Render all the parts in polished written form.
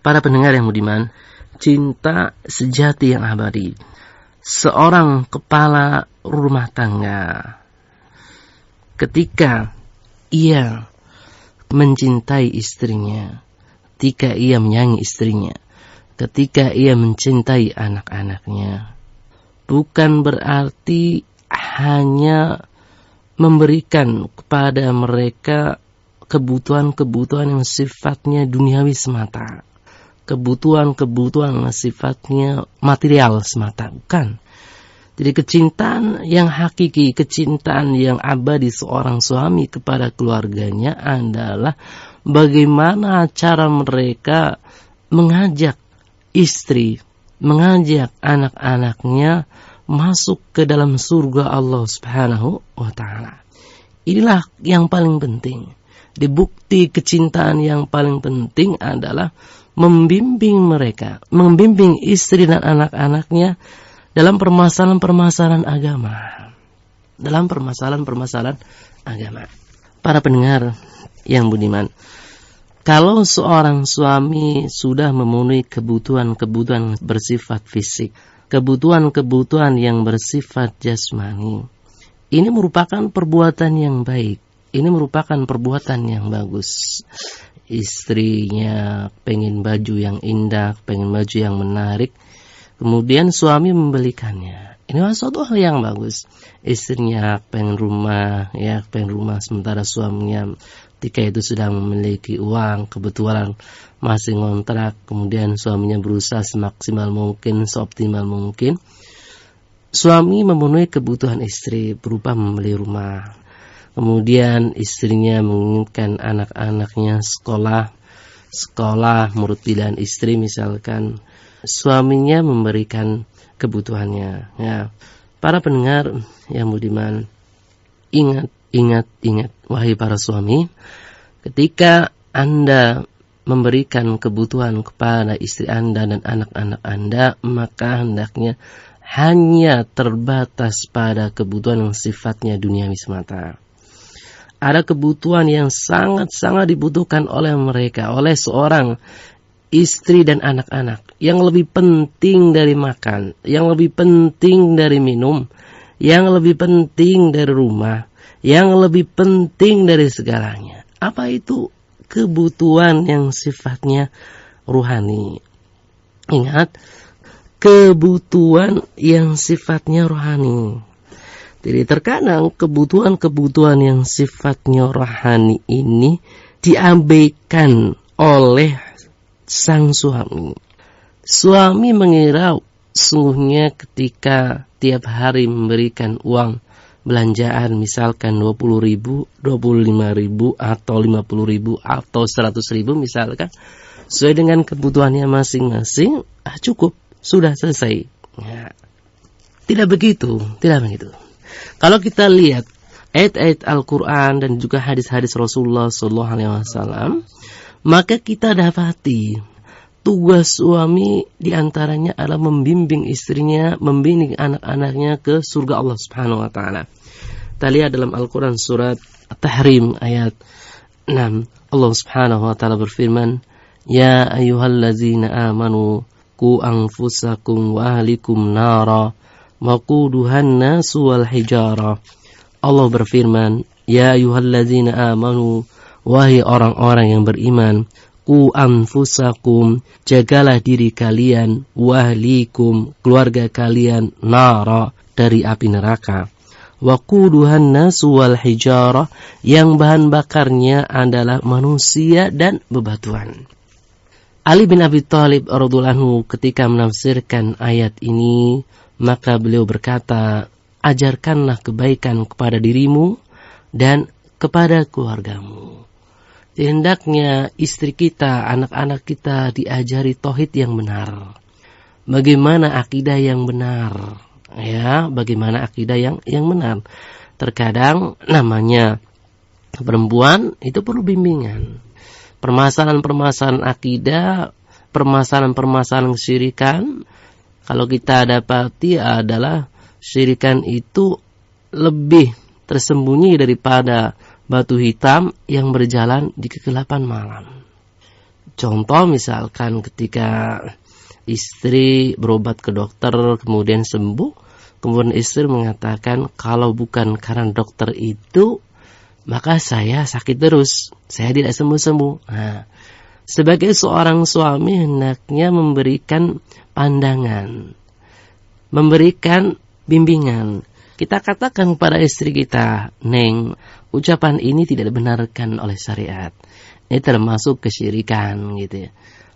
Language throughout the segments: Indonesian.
Para pendengar yang budiman, cinta sejati yang abadi. Seorang kepala rumah tangga, ketika ia mencintai istrinya, ketika ia menyayangi istrinya, ketika ia mencintai anak-anaknya, bukan berarti hanya memberikan kepada mereka kebutuhan-kebutuhan yang sifatnya duniawi semata, kebutuhan-kebutuhan yang sifatnya material semata, bukan. Jadi kecintaan yang hakiki, kecintaan yang abadi seorang suami kepada keluarganya adalah bagaimana cara mereka mengajak istri, mengajak anak-anaknya masuk ke dalam surga Allah Subhanahu wa ta'ala. Inilah yang paling penting. Di bukti kecintaan yang paling penting adalah membimbing mereka, membimbing istri dan anak-anaknya dalam permasalahan-permasalahan agama. Dalam permasalahan-permasalahan agama. Para pendengar yang budiman, kalau seorang suami sudah memenuhi kebutuhan-kebutuhan bersifat fisik, kebutuhan-kebutuhan yang bersifat jasmani, ini merupakan perbuatan yang baik. Ini merupakan perbuatan yang bagus. Istrinya pengen baju yang indah, pengen baju yang menarik, kemudian suami membelikannya. Ini suatu hal yang bagus. Istrinya pengen rumah, sementara suaminya ketika itu sudah memiliki uang, kebetulan masih ngontrak, kemudian suaminya berusaha semaksimal mungkin, seoptimal mungkin. Suami memenuhi kebutuhan istri berupa membeli rumah. Kemudian istrinya menginginkan anak-anaknya sekolah menurut pilihan istri misalkan. Suaminya memberikan kebutuhannya. Ya. Para pendengar yang budiman, ingat, wahai para suami, ketika Anda memberikan kebutuhan kepada istri Anda dan anak-anak Anda, maka hendaknya hanya terbatas pada kebutuhan yang sifatnya duniawi semata. Ada kebutuhan yang sangat-sangat dibutuhkan oleh mereka, oleh seorang istri dan anak-anak, yang lebih penting dari makan, yang lebih penting dari minum, yang lebih penting dari rumah, yang lebih penting dari segalanya. Apa itu? Kebutuhan yang sifatnya ruhani. Ingat, kebutuhan yang sifatnya rohani. Jadi terkadang kebutuhan-kebutuhan yang sifatnya rohani ini diabaikan oleh sang suami. Suami mengira sungguhnya ketika tiap hari memberikan uang belanjaan misalkan 20.000, 25.000 atau 50.000 atau 100.000 misalkan, sesuai dengan kebutuhannya masing-masing, cukup, sudah selesai. Ya. Tidak begitu. Kalau kita lihat ayat-ayat Al-Quran dan juga hadis-hadis Rasulullah SAW, maka kita dapati tugas suami diantaranya adalah membimbing istrinya, membimbing anak-anaknya ke surga Allah Subhanahu wa ta'ala. Kita lihat dalam Al-Quran surat At-Tahrim ayat 6. Allah Subhanahu wa ta'ala berfirman, Ya ayyuhallazina amanu ku anfusakum wa ahlikum nara waquduhan nasu wal hijara. Allah berfirman, Ya ayyuhallazina amanu, wahai orang-orang yang beriman, ku anfusakum, jagalah diri kalian, wahlikum, keluarga kalian, nara, dari api neraka. Waquduhan nasu wal hijara, yang bahan bakarnya adalah manusia dan bebatuan. Ali bin Abi Thalib radhiyallahu anhu ketika menafsirkan ayat ini, maka beliau berkata, ajarkanlah kebaikan kepada dirimu dan kepada keluargamu. Hendaknya istri kita, anak-anak kita diajari tauhid yang benar. Bagaimana akidah yang benar? Ya, bagaimana akidah yang benar? Terkadang namanya perempuan itu perlu bimbingan. Permasalahan-permasalahan akidah, permasalahan-permasalahan kesyirikan, kalau kita dapati adalah syirikan itu lebih tersembunyi daripada batu hitam yang berjalan di kegelapan malam. Contoh misalkan ketika istri berobat ke dokter kemudian sembuh, kemudian istri mengatakan kalau bukan karena dokter itu maka saya sakit terus, saya tidak sembuh-sembuh. Nah, sebagai seorang suami hendaknya memberikan pandangan, memberikan bimbingan. Kita katakan kepada istri kita, Neng, ucapan ini tidak dibenarkan oleh syariat. Ini termasuk kesyirikan gitu ya.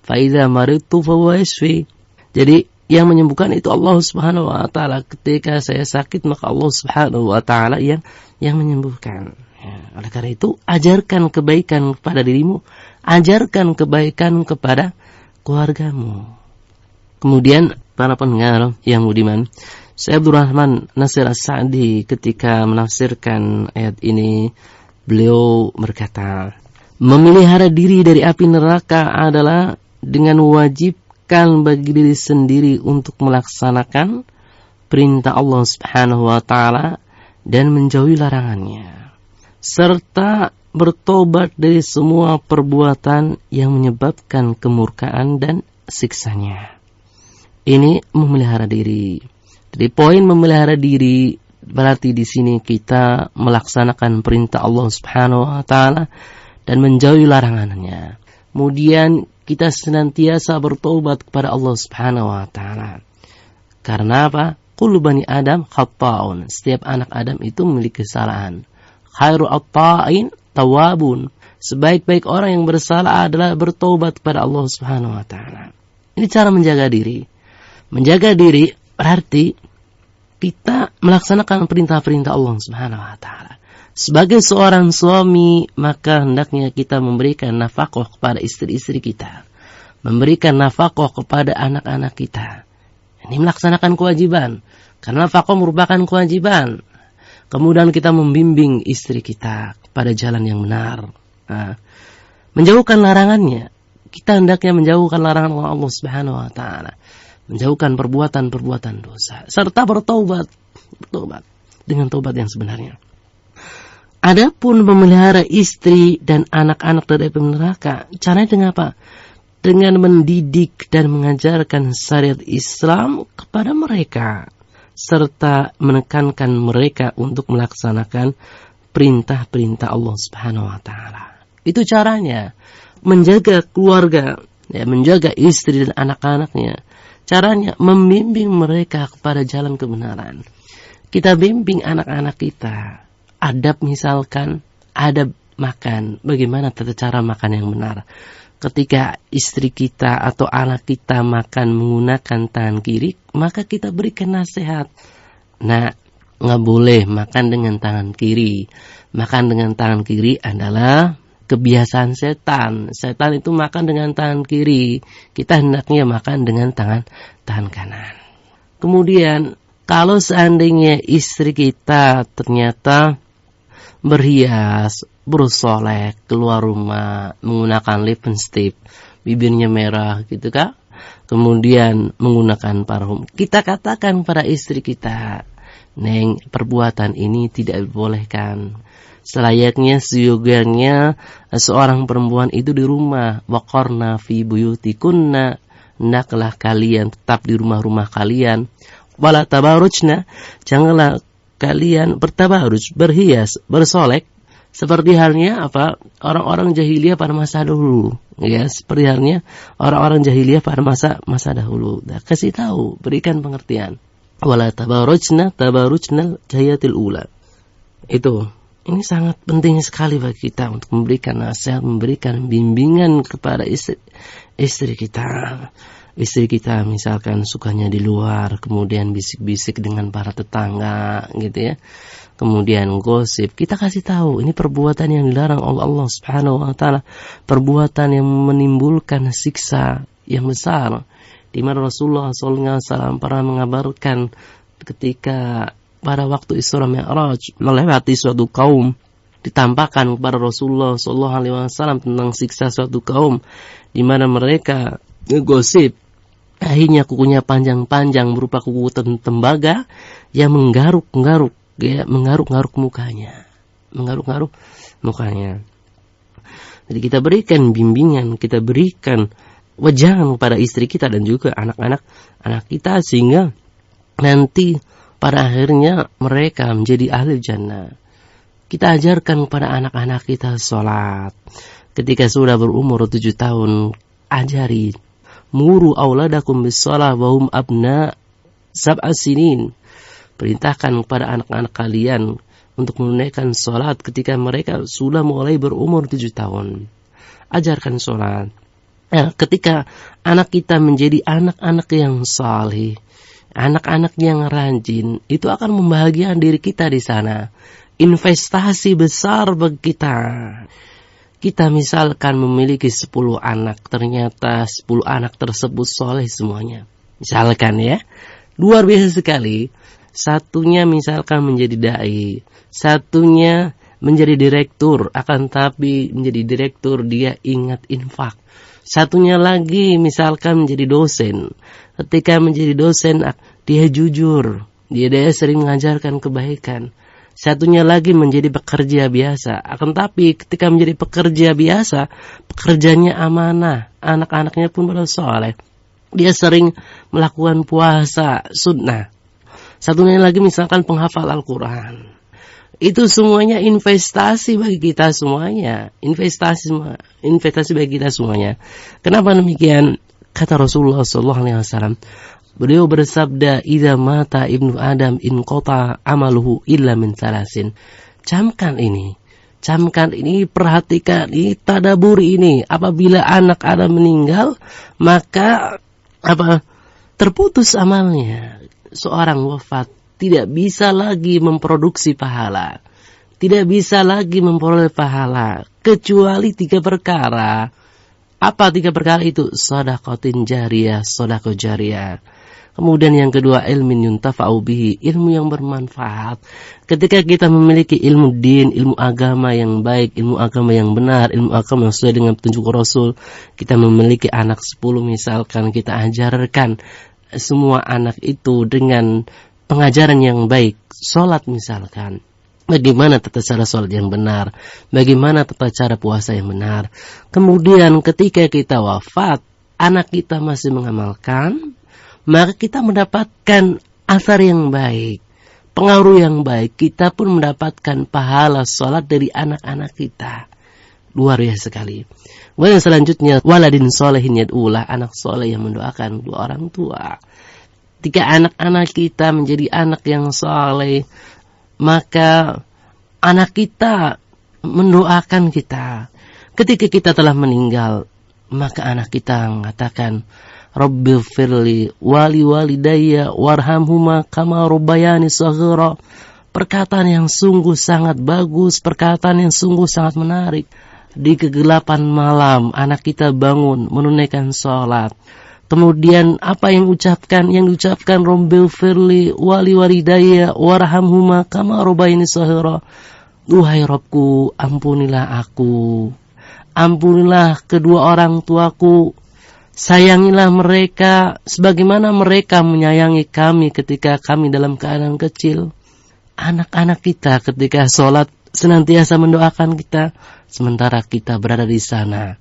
Faiza maritu fahuwa yashfi. Jadi yang menyembuhkan itu Allah Subhanahu wa taala. Ketika saya sakit maka Allah Subhanahu wa taala yang menyembuhkan. Ya, oleh karena itu ajarkan kebaikan kepada dirimu, ajarkan kebaikan kepada keluargamu. Kemudian para pendengar yang budiman, Syekh Abdul Rahman Nasir As-Sa'di ketika menafsirkan ayat ini, beliau berkata, memelihara diri dari api neraka adalah dengan wajibkan bagi diri sendiri untuk melaksanakan perintah Allah Subhanahu wa taala dan menjauhi larangannya, serta bertobat dari semua perbuatan yang menyebabkan kemurkaan dan siksanya. Ini memelihara diri. Jadi poin memelihara diri berarti di sini kita melaksanakan perintah Allah Subhanahu wa taala dan menjauhi larangannya. Kemudian kita senantiasa bertobat kepada Allah Subhanahu wa taala. Karena apa? Kullu bani Adam khata'un. Setiap anak Adam itu memiliki kesalahan. Khairu at-ta'in tawabun. Sebaik-baik orang yang bersalah adalah bertobat kepada Allah Subhanahu wa taala. Ini cara menjaga diri. Menjaga diri berarti kita melaksanakan perintah-perintah Allah Subhanahu wa taala. Sebagai seorang suami, maka hendaknya kita memberikan nafkah kepada istri-istri kita, memberikan nafkah kepada anak-anak kita. Ini melaksanakan kewajiban, karena nafkah merupakan kewajiban. Kemudian kita membimbing istri kita kepada jalan yang benar. Nah, menjauhkan larangannya. Kita hendaknya menjauhkan larangan Allah Subhanahu wa taala, menjauhkan perbuatan-perbuatan dosa, serta bertaubat dengan taubat yang sebenarnya. Adapun memelihara istri dan anak-anak dari api neraka, caranya dengan apa? Dengan mendidik dan mengajarkan syariat Islam kepada mereka, serta menekankan mereka untuk melaksanakan perintah-perintah Allah Subhanahu wa taala. Itu caranya menjaga keluarga, ya, menjaga istri dan anak-anaknya. Caranya membimbing mereka kepada jalan kebenaran. Kita bimbing anak-anak kita. Adab misalkan, adab makan. Bagaimana tata cara makan yang benar. Ketika istri kita atau anak kita makan menggunakan tangan kiri, maka kita berikan nasihat. Nah, nggak boleh makan dengan tangan kiri. Makan dengan tangan kiri adalah kebiasaan setan. Setan itu makan dengan tangan kiri. Kita hendaknya makan dengan tangan kanan. Kemudian, kalau seandainya istri kita ternyata berhias, bersolek, keluar rumah, menggunakan lipstick, bibirnya merah gitu kan, kemudian menggunakan parfum, kita katakan pada istri kita, Neng, perbuatan ini tidak dibolehkan. Selayaknya, seyogianya seorang perempuan itu di rumah. Waqarna fi buyutikunna, hendaklah kalian tetap di rumah-rumah kalian. Wala tabarujna, janganlah kalian bertabaruj, berhias, bersolek seperti halnya apa? Orang-orang jahiliyah pada masa dahulu. Ya, seperti halnya orang-orang jahiliyah pada masa dahulu. Nah, kasih tahu, berikan pengertian. Wala tabarujna tabarujnal jahilatil ula. Itu. Ini sangat penting sekali bagi kita untuk memberikan nasihat, memberikan bimbingan kepada istri kita. Istri kita misalkan sukanya di luar, kemudian bisik-bisik dengan para tetangga gitu ya. Kemudian gosip, kita kasih tahu ini perbuatan yang dilarang oleh Allah Subhanahu wa taala, perbuatan yang menimbulkan siksa yang besar. Di mana Rasulullah SAW pernah mengabarkan ketika pada waktu Isra Mi'raj melewati suatu kaum, ditampakkan kepada Rasulullah SAW tentang siksa suatu kaum di mana mereka ngegosip, akhirnya kukunya panjang-panjang berupa kuku tembaga yang menggaruk-garuk mukanya. Jadi kita berikan bimbingan, kita berikan wejangan kepada istri kita dan juga anak-anak kita, sehingga nanti pada akhirnya mereka menjadi ahli jannah. Kita ajarkan kepada anak-anak kita sholat. Ketika sudah berumur 7 tahun, ajari. Muru auladakum bis-shalah wa hum abna sab'a sinin. Perintahkan kepada anak-anak kalian untuk menunaikan sholat ketika mereka sudah mulai berumur 7 tahun. Ajarkan sholat. Ketika anak kita menjadi anak-anak yang saleh, anak-anak yang rajin, itu akan membahagiakan diri kita di sana. Investasi besar bagi kita. Kita misalkan memiliki 10 anak, ternyata 10 anak tersebut soleh semuanya. Misalkan ya, luar biasa sekali. Satunya misalkan menjadi dai, satunya menjadi direktur, akan tapi menjadi direktur dia ingat infak. Satunya lagi misalkan menjadi dosen. Ketika menjadi dosen dia jujur, dia sering mengajarkan kebaikan. Satunya lagi menjadi pekerja biasa. Akan tapi ketika menjadi pekerja biasa, pekerjaannya amanah, anak-anaknya pun pada soleh. Dia sering melakukan puasa sunnah. Satunya lagi misalkan penghafal Al-Quran. Itu semuanya investasi bagi kita semuanya. Investasi bagi kita semuanya. Kenapa demikian? Kata Rasulullah SAW, beliau bersabda, "Idza mata ibnu Adam in qata amaluhu illa min salasin." Camkan ini, perhatikan, ini tadaburi ini. Apabila anak Adam meninggal, maka terputus amalnya. Seorang wafat tidak bisa lagi memproduksi pahala, tidak bisa lagi memperoleh pahala kecuali 3 perkara. Apa 3 perkara itu? Shadaqatin jariyah, sedekah jariyah. Kemudian yang kedua, ilmin yuntafa'u bihi, ilmu yang bermanfaat. Ketika kita memiliki ilmu din, ilmu agama yang baik, ilmu agama yang benar, ilmu agama yang sesuai dengan petunjuk Rasul, kita memiliki anak 10 misalkan, kita ajarkan semua anak itu dengan pengajaran yang baik. Sholat misalkan, bagaimana tata cara sholat yang benar, bagaimana tata cara puasa yang benar. Kemudian ketika kita wafat, anak kita masih mengamalkan, maka kita mendapatkan asar yang baik, pengaruh yang baik. Kita pun mendapatkan pahala sholat dari anak-anak kita. Luar biasa sekali. Yang selanjutnya, waladin sholehin yad'ulah, anak soleh yang mendoakan kedua orang tua. Ketika anak-anak kita menjadi anak yang soleh, maka anak kita mendoakan kita. Ketika kita telah meninggal, maka anak kita mengatakan, Rabbighfirli wali walidayya warhamhuma kama rabbayani shaghira. Perkataan yang sungguh sangat bagus, perkataan yang sungguh sangat menarik. Di kegelapan malam anak kita bangun menunaikan sholat. Kemudian apa yang diucapkan? Yang diucapkan Rabbighfirli wali walidayya warhamhuma kama rabbayani shaghira. Duhai Rabbku, ampunilah aku, ampunilah kedua orang tuaku, sayangilah mereka sebagaimana mereka menyayangi kami ketika kami dalam keadaan kecil. Anak-anak kita ketika sholat senantiasa mendoakan kita, sementara kita berada di sana.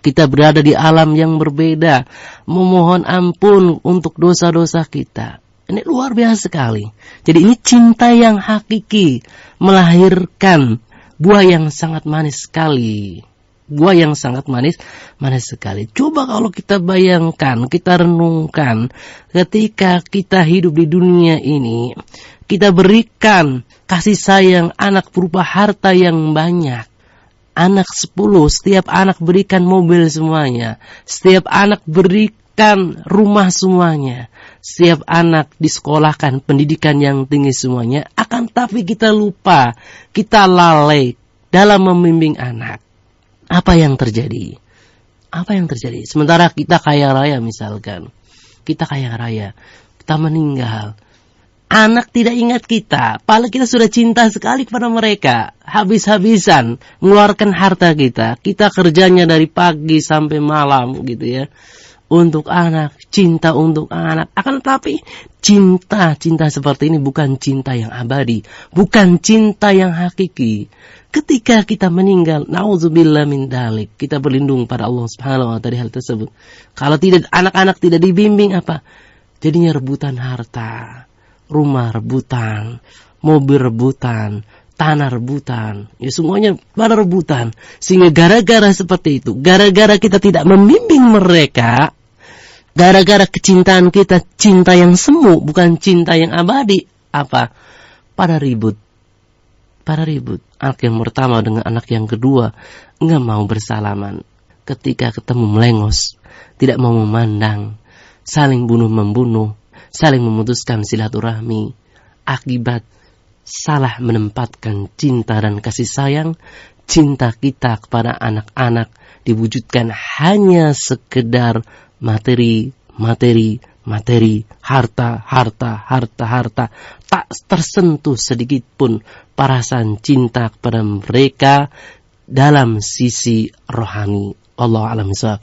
Kita berada di alam yang berbeda, memohon ampun untuk dosa-dosa kita. Ini luar biasa sekali. Jadi ini cinta yang hakiki, melahirkan buah yang sangat manis sekali. Buah yang sangat manis sekali. Coba kalau kita bayangkan, kita renungkan, ketika kita hidup di dunia ini, kita berikan kasih sayang anak berupa harta yang banyak. Anak 10, setiap anak berikan mobil semuanya. Setiap anak berikan rumah semuanya. Setiap anak disekolahkan pendidikan yang tinggi semuanya. Akan tapi kita lupa, kita lalai dalam membimbing anak. Apa yang terjadi? Sementara kita kaya raya misalkan. Kita kaya raya. Kita meninggal. Anak tidak ingat kita. Padahal kita sudah cinta sekali kepada mereka. Habis-habisan mengeluarkan harta kita. Kita kerjanya dari pagi sampai malam gitu ya. Untuk anak, cinta untuk anak. Akan tetapi cinta seperti ini bukan cinta yang abadi. Bukan cinta yang hakiki. ketika kita meninggal, nauzubillah min dalik, kita berlindung pada Allah Subhanahu wa taala hal tersebut. Kalau tidak, anak-anak tidak dibimbing apa? Jadinya rebutan harta, rumah rebutan, mobil rebutan, tanah rebutan, ya semuanya pada rebutan. Sehingga gara-gara seperti itu, gara-gara kita tidak membimbing mereka, gara-gara kecintaan kita cinta yang semu, bukan cinta yang abadi, apa? Pada ribut. Anak yang pertama dengan anak yang kedua enggak mau bersalaman. Ketika ketemu melengos, tidak mau memandang, saling bunuh-membunuh, saling memutuskan silaturahmi. Akibat salah menempatkan cinta dan kasih sayang, cinta kita kepada anak-anak diwujudkan hanya sekedar materi, harta, tak tersentuh sedikit pun perasaan cinta kepada mereka dalam sisi rohani. Allah a'lam bishawab.